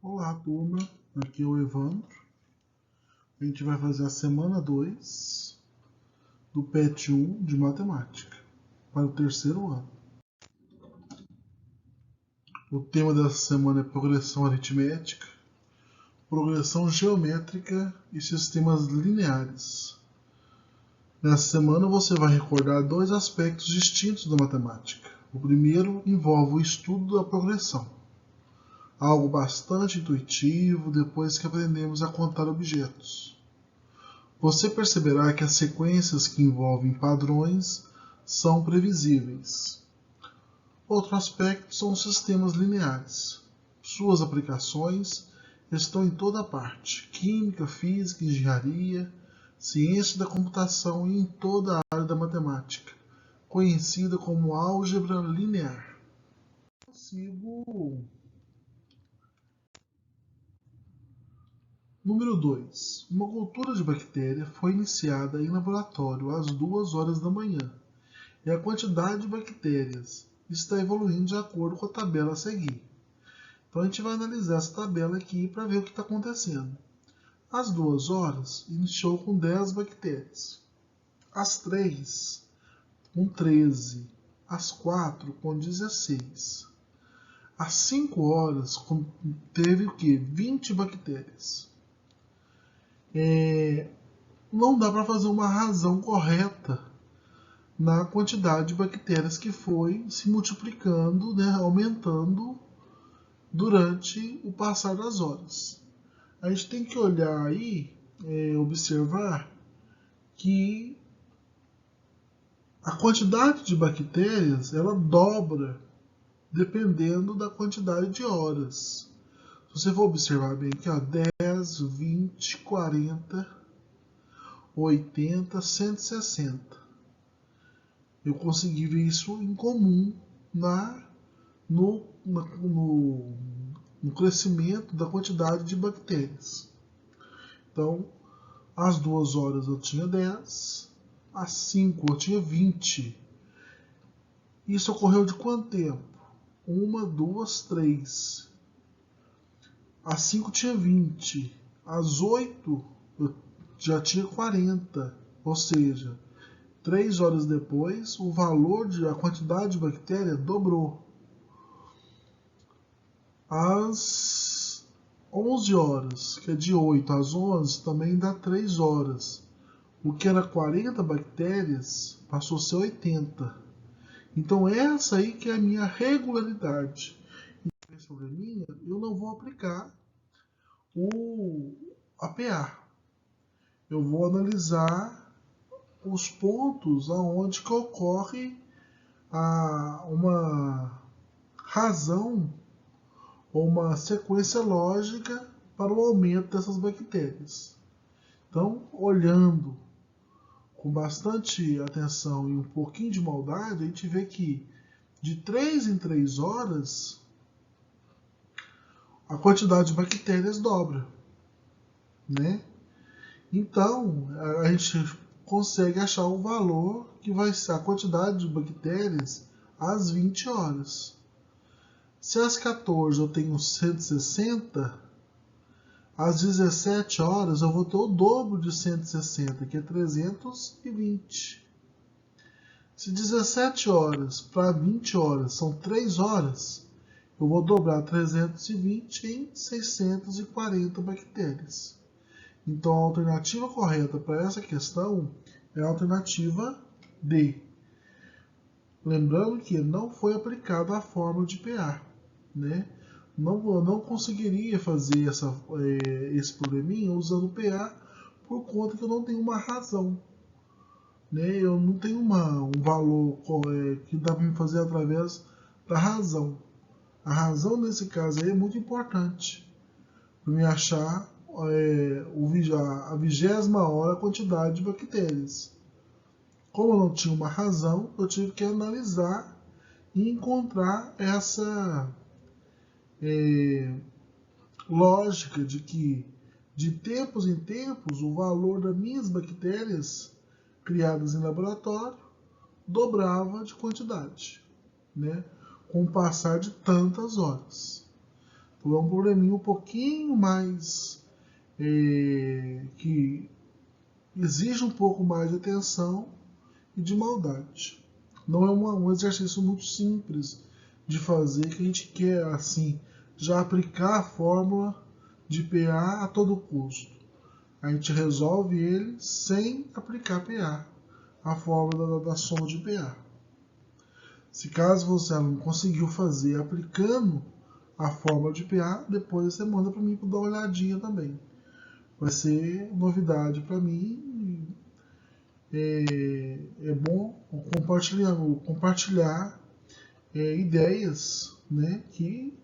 Olá, turma. Aqui é o Evandro. A gente vai fazer a semana 2 do PET 1 de Matemática para o terceiro ano. O tema dessa semana é progressão aritmética, progressão geométrica e sistemas lineares. Nessa semana você vai recordar dois aspectos distintos da matemática. O primeiro envolve o estudo da progressão, algo bastante intuitivo depois que aprendemos a contar objetos. Você perceberá que as sequências que envolvem padrões são previsíveis. Outro aspecto são os sistemas lineares. Suas aplicações estão em toda parte: química, física, engenharia, ciência da computação e em toda a área da matemática, conhecida como álgebra linear. Número 2. Uma cultura de bactéria foi iniciada em laboratório às 2 horas da manhã, e a quantidade de bactérias está evoluindo de acordo com a tabela a seguir. Então a gente vai analisar essa tabela aqui para ver o que está acontecendo. Às 2 horas, iniciou com 10 bactérias. Às 3, com 13. Às 4, com 16. Às 5 horas, teve o quê? 20 bactérias. Não dá para fazer uma razão correta na quantidade de bactérias que foi se multiplicando, aumentando durante o passar das horas. A gente tem que olhar aí, observar que a quantidade de bactérias ela dobra dependendo da quantidade de horas. Se você for observar bem aqui, 10, 20, 40, 80, 160. Eu consegui ver isso em comum no crescimento da quantidade de bactérias. Então, às 2 horas eu tinha 10, às 5 eu tinha 20. Isso ocorreu de quanto tempo? 1, 2, 3. Às 5 tinha 20. Às 8 eu já tinha 40. Ou seja, 3 horas depois, a quantidade de bactéria dobrou. Às 11 horas, que é de 8 às 11, também dá 3 horas. O que era 40 bactérias passou a ser 80. Então essa aí que é a minha regularidade. E esse probleminha, eu não vou aplicar a PA. Eu vou analisar os pontos aonde que ocorre uma razão ou uma sequência lógica para o aumento dessas bactérias. Então, olhando com bastante atenção e um pouquinho de maldade, a gente vê que de 3 em 3 horas a quantidade de bactérias dobra, né? Então, a gente consegue achar o valor que vai ser a quantidade de bactérias às 20 horas. Se às 14 eu tenho 160, às 17 horas eu vou ter o dobro de 160, que é 320. Se 17 horas para 20 horas são 3 horas, eu vou dobrar 320 em 640 bactérias. Então a alternativa correta para essa questão é a alternativa D. Lembrando que não foi aplicada a fórmula de PA, né? Eu não conseguiria fazer esse probleminha usando PA por conta que eu não tenho uma razão, né? Eu não tenho um valor que dá para me fazer através da razão. A razão nesse caso aí é muito importante para me achar a 20ª hora a quantidade de bactérias. Como eu não tinha uma razão, eu tive que analisar e encontrar essa lógica de que de tempos em tempos o valor das minhas bactérias criadas em laboratório dobrava de quantidade, né, com o passar de tantas horas. É um probleminha um pouquinho mais que exige um pouco mais de atenção e de maldade. Não é um exercício muito simples de fazer, que a gente quer assim já aplicar a fórmula de PA a todo custo. A gente resolve ele sem aplicar PA, a fórmula da soma de PA. Se caso você não conseguiu fazer aplicando a fórmula de PA, depois você manda para mim para dar uma olhadinha também. Vai ser novidade para mim. É bom compartilhar ideias, né, que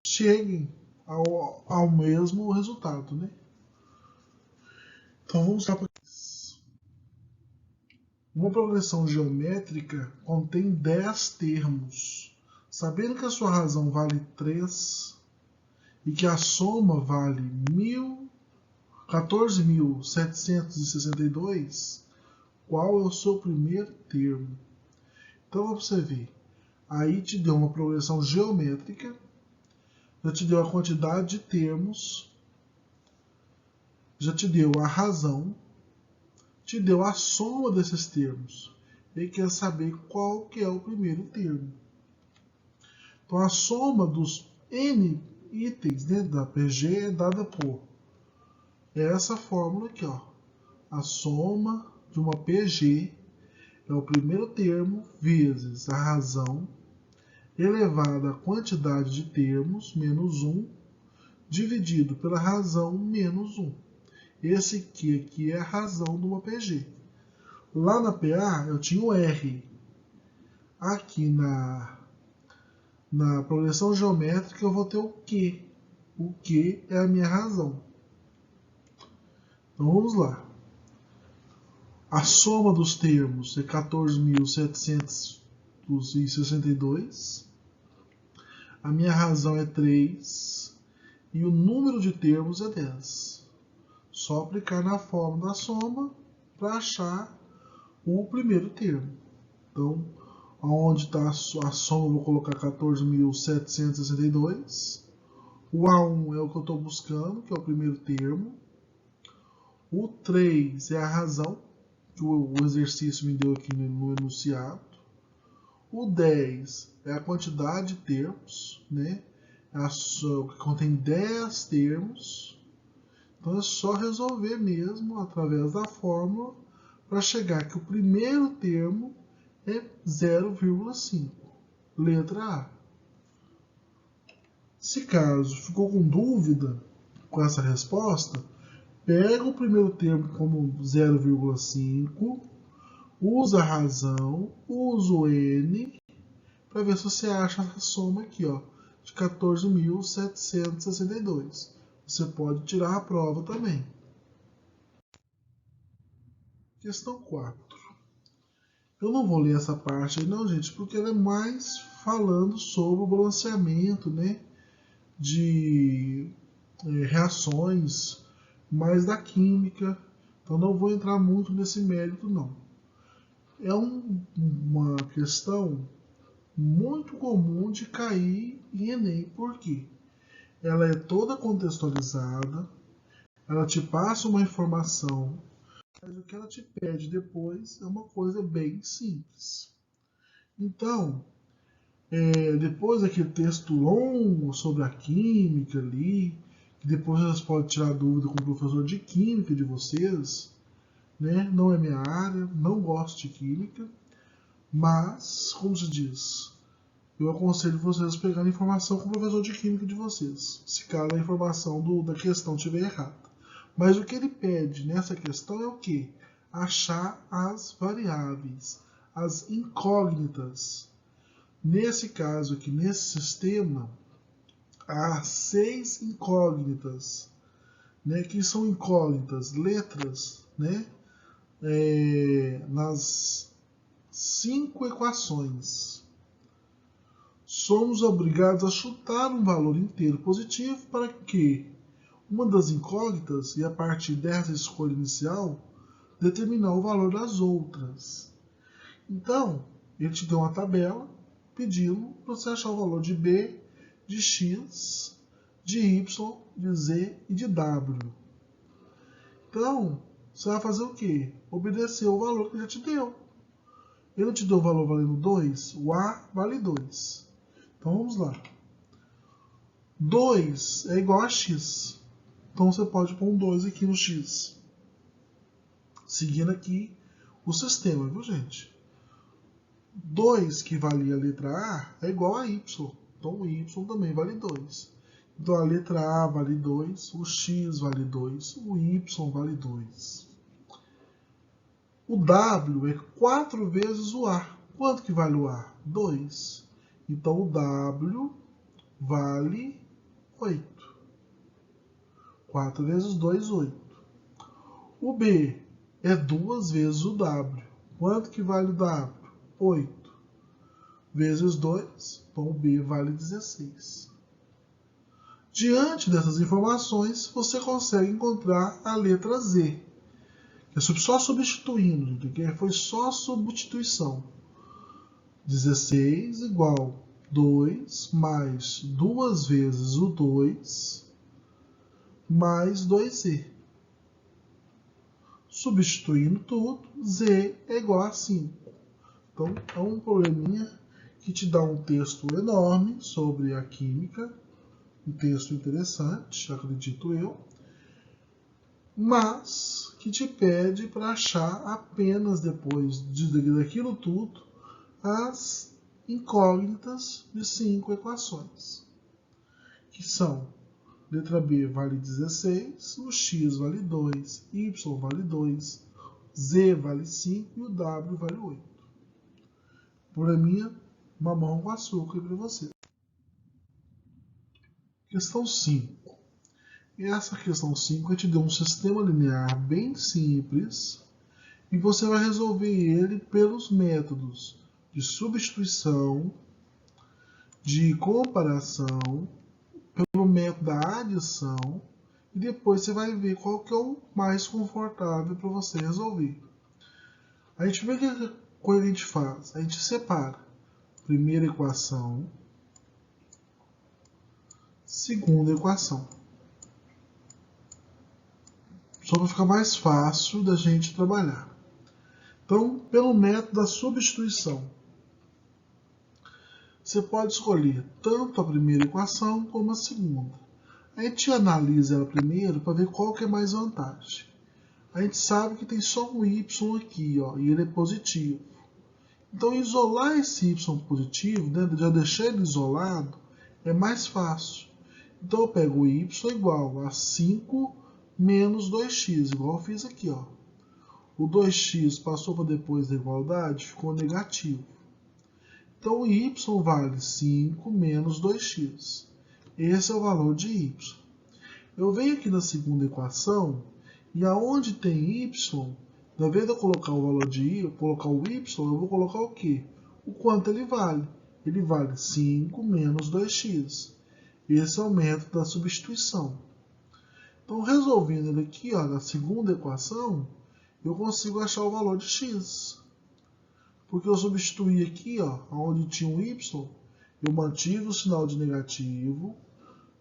cheguem ao mesmo resultado, né? Então vamos lá para uma progressão geométrica contém 10 termos. Sabendo que a sua razão vale 3 e que a soma vale 14.762, qual é o seu primeiro termo? Então, para você ver, aí te deu uma progressão geométrica, já te deu a quantidade de termos, já te deu a razão, te deu a soma desses termos. Ele quer saber qual que é o primeiro termo. Então, a soma dos N itens dentro da PG é dada por essa fórmula aqui, ó. A soma de uma PG é o primeiro termo vezes a razão elevada à quantidade de termos, menos 1, dividido pela razão, menos 1. Esse aqui é a razão de uma PG. Lá na PA eu tinha o R. Aqui na progressão geométrica eu vou ter o Q. O Q é a minha razão. Então vamos lá. A soma dos termos é 14.762. A minha razão é 3. E o número de termos é 10. Só aplicar na fórmula da soma para achar o primeiro termo. Então, onde está a soma, eu vou colocar 14.762. O A1 é o que eu estou buscando, que é o primeiro termo. O 3 é a razão, que o exercício me deu aqui no enunciado. O 10 é a quantidade de termos, né? Que contém 10 termos. Então é só resolver mesmo através da fórmula para chegar que o primeiro termo é 0,5. Letra A. Se caso ficou com dúvida com essa resposta, pega o primeiro termo como 0,5, usa a razão, usa o N, para ver se você acha a soma aqui, ó, de 14.762. Você pode tirar a prova também. Questão 4. Eu não vou ler essa parte aí não, gente, porque ela é mais falando sobre o balanceamento, né, de reações, mais da química. Então não vou entrar muito nesse mérito não. É uma questão muito comum de cair em Enem. Por quê? Ela é toda contextualizada, ela te passa uma informação, mas o que ela te pede depois é uma coisa bem simples. Então, depois daquele texto longo sobre a química ali, que depois vocês podem tirar dúvida com o professor de química de vocês, né? Não é minha área, não gosto de química, mas, como se diz, eu aconselho vocês a pegarem informação com o professor de química de vocês, se caso a informação da questão estiver errada. Mas o que ele pede nessa questão é o quê? Achar as variáveis, as incógnitas. Nesse caso aqui, nesse sistema, há 6 incógnitas, né, que são incógnitas, letras, né, nas 5 equações. Somos obrigados a chutar um valor inteiro positivo para que uma das incógnitas, e a partir dessa escolha inicial, determinar o valor das outras. Então, ele te deu uma tabela pedindo para você achar o valor de B de x, de y, de z e de w. Então, você vai fazer o quê? Obedecer o valor que ele já te deu. Ele te deu o valor valendo 2, o A vale 2. Então vamos lá. 2 é igual a x. Então você pode pôr um 2 aqui no x. Seguindo aqui o sistema, viu, gente? 2 que valia a letra A é igual a y. Então o y também vale 2. Então a letra A vale 2, o x vale 2, o y vale 2. O W é 4 vezes o A. Quanto que vale o A? 2. Então o W vale 8. 4 vezes 2, 8. O B é 2 vezes o W. Quanto que vale o W? 8. Vezes 2, então o B vale 16. Diante dessas informações, você consegue encontrar a letra Z. É só substituindo, que foi só substituição. 16 igual 2 mais 2 vezes o 2 mais 2Z. Substituindo tudo, Z é igual a 5. Então, é um probleminha que te dá um texto enorme sobre a química, um texto interessante, acredito eu, mas que te pede para achar apenas depois daquilo tudo as incógnitas de 5 equações, que são: letra B vale 16, o x vale 2, y vale 2, z vale 5 e o w vale 8. Probleminha mamão com açúcar para você. Questão 5. E essa questão 5 te deu um sistema linear bem simples e você vai resolver ele pelos métodos de substituição, de comparação, pelo método da adição, e depois você vai ver qual que é o mais confortável para você resolver. A gente vê que coisa a gente faz? A gente separa primeira equação, segunda equação. Só para ficar mais fácil da gente trabalhar. Então, pelo método da substituição, você pode escolher tanto a primeira equação como a segunda. A gente analisa ela primeiro para ver qual que é mais vantagem. A gente sabe que tem só um y aqui, ó, e ele é positivo. Então, isolar esse y positivo, né, já deixar ele isolado, é mais fácil. Então, eu pego o y igual a 5 menos 2x, igual eu fiz aqui, ó. O 2x passou para depois da igualdade, ficou negativo. Então, o y vale 5 menos 2x. Esse é o valor de y. Eu venho aqui na segunda equação, e aonde tem y, na vez de eu colocar o valor de y, colocar o y, eu vou colocar o quê? O quanto ele vale. Ele vale 5 menos 2x. Esse é o método da substituição. Então, resolvendo ele aqui, ó, na segunda equação, eu consigo achar o valor de x. Porque eu substituí aqui, ó, onde tinha um y, eu mantive o sinal de negativo,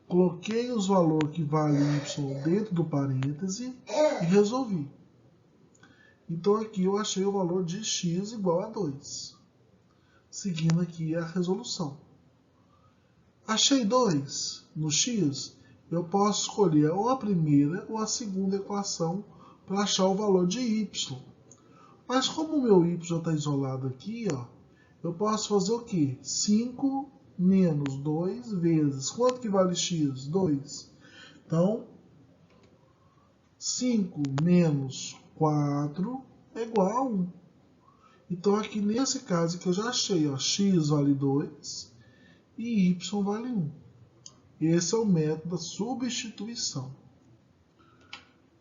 coloquei os valores que vale y dentro do parêntese e resolvi. Então aqui eu achei o valor de x igual a 2. Seguindo aqui a resolução. Achei 2 no x, eu posso escolher ou a primeira ou a segunda equação para achar o valor de y. Mas como o meu y já está isolado aqui, ó, eu posso fazer o quê? 5 menos 2 vezes. Quanto que vale x? 2. Então, 5 menos 4 é igual a 1. Então, aqui nesse caso que eu já achei, ó, x vale 2 e y vale 1. Esse é o método da substituição.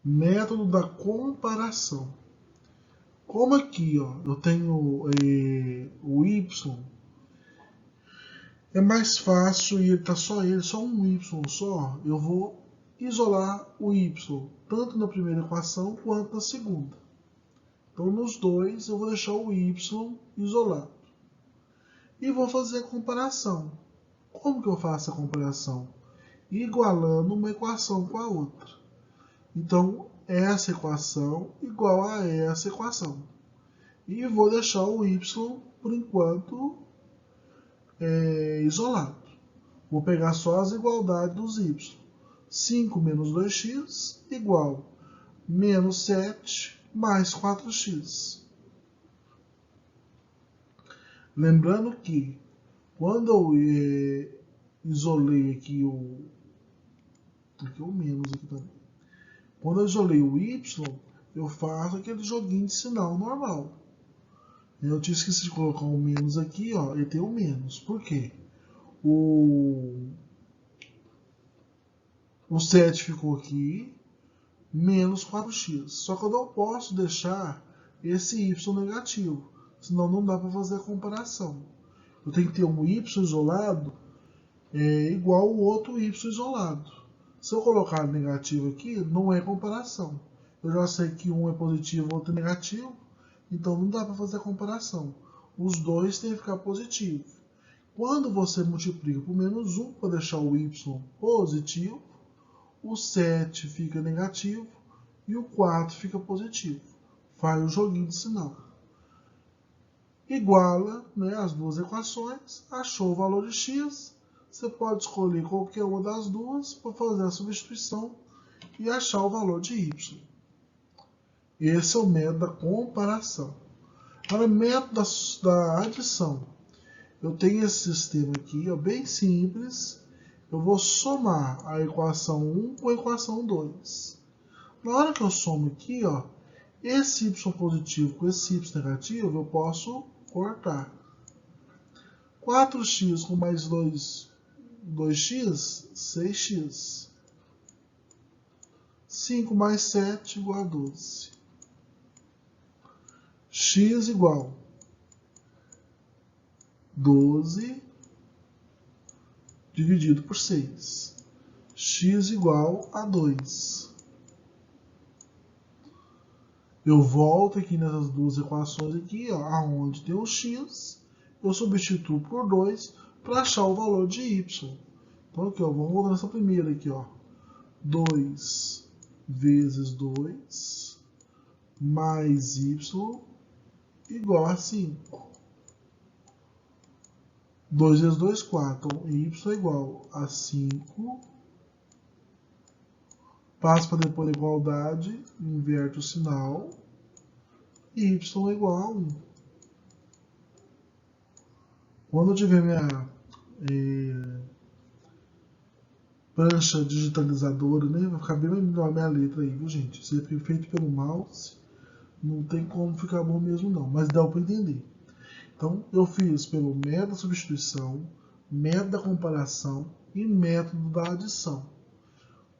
Método da comparação. Como aqui, ó, eu tenho o y, é mais fácil e está só um y só, eu vou isolar o y, tanto na primeira equação quanto na segunda. Então, nos dois, eu vou deixar o y isolado. E vou fazer a comparação. Como que eu faço a comparação? Igualando uma equação com a outra. Então, essa equação igual a essa equação. E vou deixar o y, por enquanto, isolado. Vou pegar só as igualdades dos y. 5 menos 2x igual menos 7 mais 4x. Lembrando que quando eu isolei aqui o menos aqui também. Quando eu isolei o y, eu faço aquele joguinho de sinal normal. Eu tinha esquecido de colocar o menos aqui, ó, e tem o menos. Por quê? O 7 ficou aqui, menos 4x. Só que eu não posso deixar esse y negativo, senão não dá para fazer a comparação. Eu tenho que ter um y isolado igual ao outro y isolado. Se eu colocar negativo aqui, não é comparação. Eu já sei que um é positivo e outro é negativo, então não dá para fazer a comparação. Os dois têm que ficar positivos. Quando você multiplica por menos 1 para deixar o y positivo, o 7 fica negativo e o 4 fica positivo. Faz o joguinho de sinal. Iguala, né, as duas equações, achou o valor de x, você pode escolher qualquer uma das duas para fazer a substituição e achar o valor de y. Esse é o método da comparação. Agora, método da adição. Eu tenho esse sistema aqui, ó, bem simples. Eu vou somar a equação 1 com a equação 2. Na hora que eu somo aqui, ó, esse y positivo com esse y negativo, eu posso cortar. 4x com mais 2x, 6x. 5 mais 7 igual a 12. X igual 12 dividido por 6. X igual a 2. Eu volto aqui nessas duas equações aqui, ó, aonde tem o x, eu substituo por 2 para achar o valor de y. Então aqui, ó, vamos voltar nessa primeira aqui, ó. 2 vezes 2 mais y igual a 5. 2 vezes 2, 4. Então, y é igual a 5. Passo para depois da igualdade, inverto o sinal. E y é igual a 1. Quando eu tiver minha prancha digitalizadora, né, vai ficar bem melhor a minha letra aí, viu, gente? Isso é feito pelo mouse. Não tem como ficar bom mesmo não, mas dá para entender. Então, eu fiz pelo método da substituição, método da comparação e método da adição.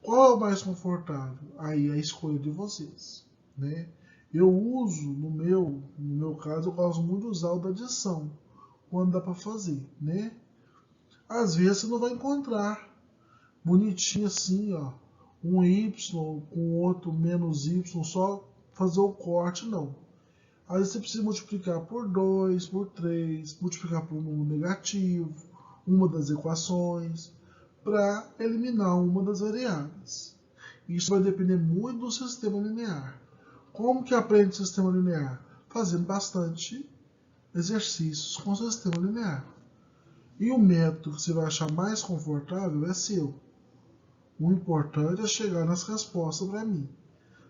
Qual é o mais confortável? Aí é a escolha de vocês, né? Eu uso, no meu caso, eu gosto muito de usar o da adição, quando dá para fazer, né? Às vezes você não vai encontrar bonitinho assim, ó, um y com outro menos y, só fazer o corte, não. Às vezes você precisa multiplicar por 2, por 3, multiplicar por um número negativo, uma das equações, para eliminar uma das variáveis. Isso vai depender muito do sistema linear. Como que aprende o sistema linear? Fazendo bastante exercícios com o sistema linear. E o método que você vai achar mais confortável é seu. O importante é chegar nas respostas para mim.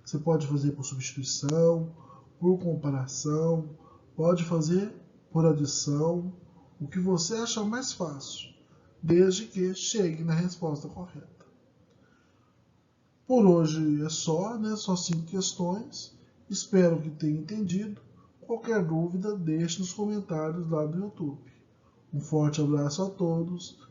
Você pode fazer por substituição, por comparação, pode fazer por adição, o que você achar mais fácil, desde que chegue na resposta correta. Por hoje é só, né? Só 5 questões. Espero que tenha entendido. Qualquer dúvida, deixe nos comentários lá do YouTube. Um forte abraço a todos.